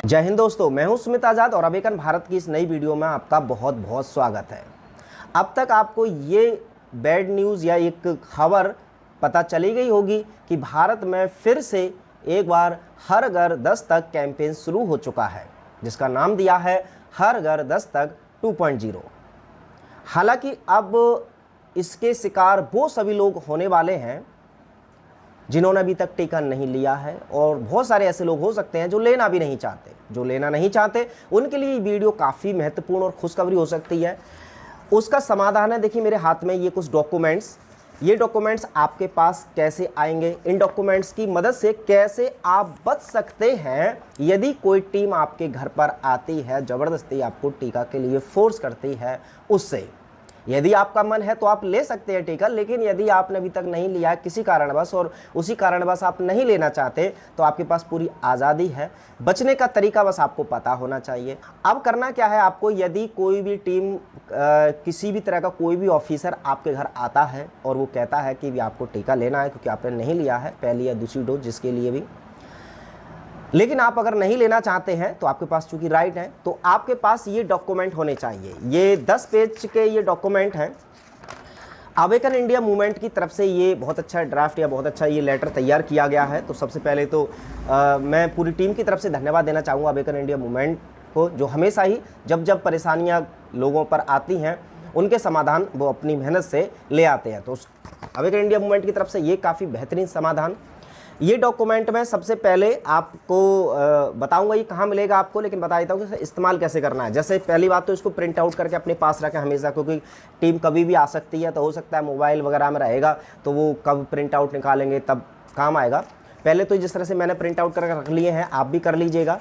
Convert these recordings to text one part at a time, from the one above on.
जय हिंद दोस्तों, मैं हूं सुमित आज़ाद और अवेकन भारत की इस नई वीडियो में आपका बहुत बहुत स्वागत है। अब तक आपको ये बैड न्यूज़ या एक खबर पता चली गई होगी कि भारत में फिर से एक बार हर घर दस्तक कैंपेन शुरू हो चुका है, जिसका नाम दिया है हर घर दस्तक 2.0। हालांकि अब इसके शिकार वो सभी लोग होने वाले हैं जिन्होंने अभी तक टीका नहीं लिया है, और बहुत सारे ऐसे लोग हो सकते हैं जो लेना भी नहीं चाहते। जो लेना नहीं चाहते उनके लिए ये वीडियो काफ़ी महत्वपूर्ण और खुशखबरी हो सकती है। उसका समाधान है, देखिए मेरे हाथ में ये कुछ डॉक्यूमेंट्स, ये डॉक्यूमेंट्स आपके पास कैसे आएंगे, इन डॉक्यूमेंट्स की मदद से कैसे आप बच सकते हैं यदि कोई टीम आपके घर पर आती है, ज़बरदस्ती आपको टीका के लिए फोर्स करती है उससे। यदि आपका मन है तो आप ले सकते हैं टीका, लेकिन यदि आपने अभी तक नहीं लिया किसी कारणवश और उसी कारणवश आप नहीं लेना चाहते तो आपके पास पूरी आज़ादी है। बचने का तरीका बस आपको पता होना चाहिए। अब करना क्या है आपको, यदि कोई भी टीम किसी भी तरह का कोई भी ऑफिसर आपके घर आता है और वो कहता है कि आपको टीका लेना है क्योंकि आपने नहीं लिया है पहली या दूसरी डोज जिसके लिए भी, लेकिन आप अगर नहीं लेना चाहते हैं तो आपके पास चूंकि राइट है तो आपके पास ये डॉक्यूमेंट होने चाहिए। ये 10 पेज के ये डॉक्यूमेंट हैं। अवेकन इंडिया मूवमेंट की तरफ से ये बहुत अच्छा ड्राफ्ट या बहुत अच्छा ये लेटर तैयार किया गया है। तो सबसे पहले तो मैं पूरी टीम की तरफ से धन्यवाद देना चाहूँगा अवेकन इंडिया मूवमेंट को, जो हमेशा ही जब जब परेशानियाँ लोगों पर आती हैं उनके समाधान वो अपनी मेहनत से ले आते हैं। तो अवेकन इंडिया मूवमेंट की तरफ से ये काफ़ी बेहतरीन समाधान। ये डॉक्यूमेंट में सबसे पहले आपको बताऊंगा ये कहाँ मिलेगा आपको, लेकिन बता देता हूँ कि इस्तेमाल कैसे करना है। जैसे पहली बात तो इसको प्रिंट आउट करके अपने पास रखें हमेशा, क्योंकि टीम कभी भी आ सकती है। तो हो सकता है मोबाइल वगैरह में रहेगा तो वो कब प्रिंट आउट निकालेंगे तब काम आएगा। पहले तो जिस तरह से मैंने प्रिंट आउट करके रख लिए हैं आप भी कर लीजिएगा।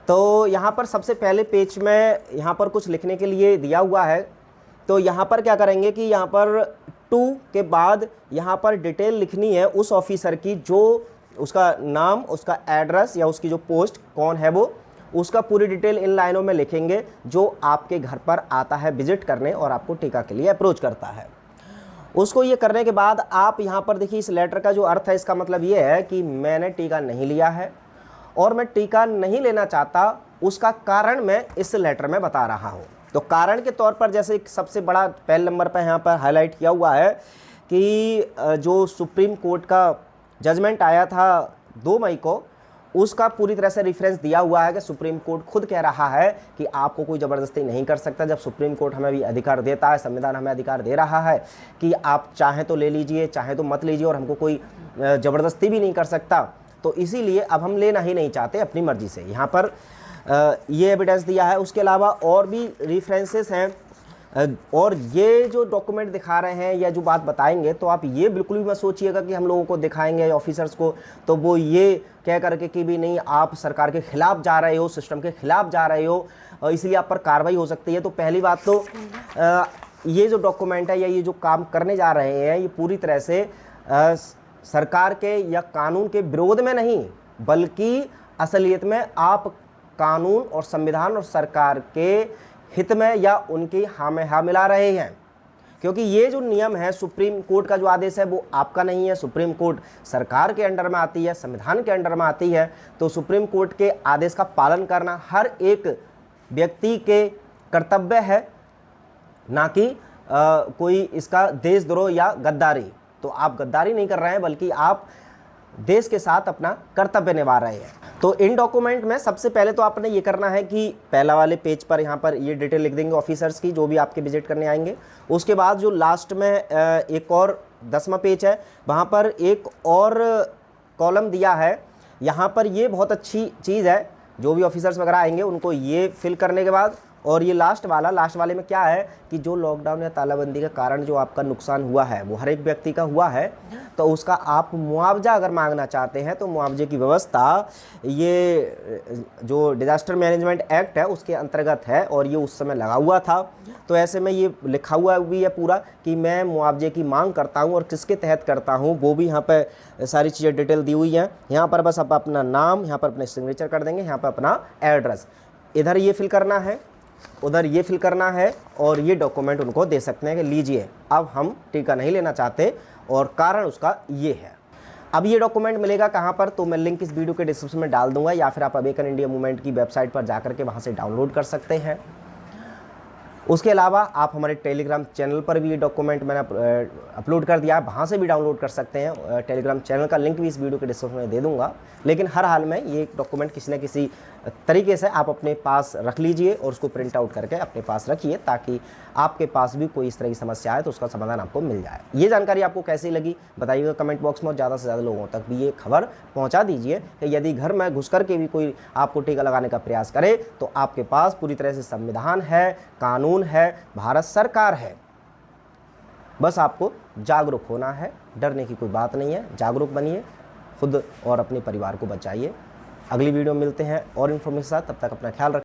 तो यहाँ पर सबसे पहले पेज में यहाँ पर कुछ लिखने के लिए दिया हुआ है। तो यहाँ पर क्या करेंगे कि यहाँ पर 2 के बाद यहाँ पर डिटेल लिखनी है उस ऑफिसर की, जो उसका नाम, उसका एड्रेस या उसकी जो पोस्ट कौन है वो, उसका पूरी डिटेल इन लाइनों में लिखेंगे जो आपके घर पर आता है विजिट करने और आपको टीका के लिए अप्रोच करता है। उसको ये करने के बाद आप यहाँ पर देखिए इस लेटर का जो अर्थ है, इसका मतलब ये है कि मैंने टीका नहीं लिया है और मैं टीका नहीं लेना चाहता, उसका कारण मैं इस लेटर में बता रहा हूँ। तो कारण के तौर पर जैसे सबसे बड़ा पहले नंबर पर यहाँ पर हाईलाइट किया हुआ है कि जो सुप्रीम कोर्ट का जजमेंट आया था 2 मई को, उसका पूरी तरह से रेफरेंस दिया हुआ है कि सुप्रीम कोर्ट खुद कह रहा है कि आपको कोई ज़बरदस्ती नहीं कर सकता। जब सुप्रीम कोर्ट हमें भी अधिकार देता है, संविधान हमें अधिकार दे रहा है कि आप चाहें तो ले लीजिए चाहें तो मत लीजिए, और हमको कोई ज़बरदस्ती भी नहीं कर सकता। तो इसीलिए अब हम लेना ही नहीं चाहते अपनी मर्जी से। यहाँ पर ये एविडेंस दिया है। उसके अलावा और भी रेफरेंसेस हैं, और ये जो डॉक्यूमेंट दिखा रहे हैं या जो बात बताएंगे तो आप ये बिल्कुल भी मत सोचिएगा कि हम लोगों को दिखाएंगे ऑफिसर्स को तो वो ये कह करके कि भी नहीं आप सरकार के खिलाफ जा रहे हो, सिस्टम के खिलाफ जा रहे हो, इसलिए आप पर कार्रवाई हो सकती है। तो पहली बात तो ये जो डॉक्यूमेंट है या ये जो काम करने जा रहे हैं ये पूरी तरह से सरकार के या कानून के विरोध में नहीं, बल्कि असलियत में आप कानून और संविधान और सरकार के हित में या उनकी हाँ में हाँ मिला रहे हैं। क्योंकि ये जो नियम है, सुप्रीम कोर्ट का जो आदेश है वो आपका नहीं है। सुप्रीम कोर्ट सरकार के अंडर में आती है, संविधान के अंडर में आती है। तो सुप्रीम कोर्ट के आदेश का पालन करना हर एक व्यक्ति के कर्तव्य है, ना कि कोई इसका देशद्रोह या गद्दारी। तो आप गद्दारी नहीं कर रहे हैं बल्कि आप देश के साथ अपना कर्तव्य निभा रहे हैं। तो इन डॉक्यूमेंट में सबसे पहले तो आपने ये करना है कि पहला वाले पेज पर यहाँ पर ये डिटेल लिख देंगे ऑफिसर्स की जो भी आपके विजिट करने आएंगे। उसके बाद जो लास्ट में एक और 10वां पेज है, वहाँ पर एक और कॉलम दिया है। यहाँ पर ये बहुत अच्छी चीज़ है, जो भी ऑफिसर्स वगैरह आएंगे उनको ये फिल करने के बाद, और ये लास्ट वाले में क्या है कि जो लॉकडाउन या तालाबंदी के कारण जो आपका नुकसान हुआ है वो हर एक व्यक्ति का हुआ है, तो उसका आप मुआवजा अगर मांगना चाहते हैं तो मुआवजे की व्यवस्था ये जो डिजास्टर मैनेजमेंट एक्ट है उसके अंतर्गत है, और ये उस समय लगा हुआ था। तो ऐसे में ये लिखा हुआ भी है पूरा कि मैं मुआवजे की मांग करता हूँ और किसके तहत करता हूँ, वो भी यहाँ पर सारी चीज़ें डिटेल दी हुई हैं। यहाँ पर बस आप अपना नाम यहाँ पर अपने सिग्नेचर कर देंगे, यहाँ पर अपना एड्रेस इधर ये फिल करना है, उधर ये फिल करना है, और ये डॉक्यूमेंट उनको दे सकते हैं कि लीजिए अब हम टीका नहीं लेना चाहते और कारण उसका ये है। अब ये डॉक्यूमेंट मिलेगा कहाँ पर, तो मैं लिंक इस वीडियो के डिस्क्रिप्शन में डाल दूंगा, या फिर आप अवेकन इंडिया मूवमेंट की वेबसाइट पर जाकर के वहाँ से डाउनलोड कर सकते हैं। उसके अलावा आप हमारे टेलीग्राम चैनल पर भी ये डॉक्यूमेंट मैंने अपलोड कर दिया है, वहाँ से भी डाउनलोड कर सकते हैं। टेलीग्राम चैनल का लिंक भी इस वीडियो के डिस्क्रिप्शन में दे दूंगा। लेकिन हर हाल में ये डॉक्यूमेंट किसी न किसी तरीके से आप अपने पास रख लीजिए और उसको प्रिंट आउट करके अपने पास रखिए, ताकि आपके पास भी कोई इस तरह की समस्या है तो उसका समाधान आपको मिल जाए। ये जानकारी आपको कैसी लगी बताइएगा कमेंट बॉक्स में, और ज़्यादा से ज़्यादा लोगों तक भी ये खबर पहुँचा दीजिए कि यदि घर में घुस करके भी कोई आपको टीका लगाने का प्रयास करे तो आपके पास पूरी तरह से संविधान है, कानून है, भारत सरकार है। बस आपको जागरूक होना है, डरने की कोई बात नहीं है। जागरूक बनिए, खुद और अपने परिवार को बचाइए। अगली वीडियो में मिलते हैं और इन्फॉर्मेशन के साथ, तब तक अपना ख्याल रखिए।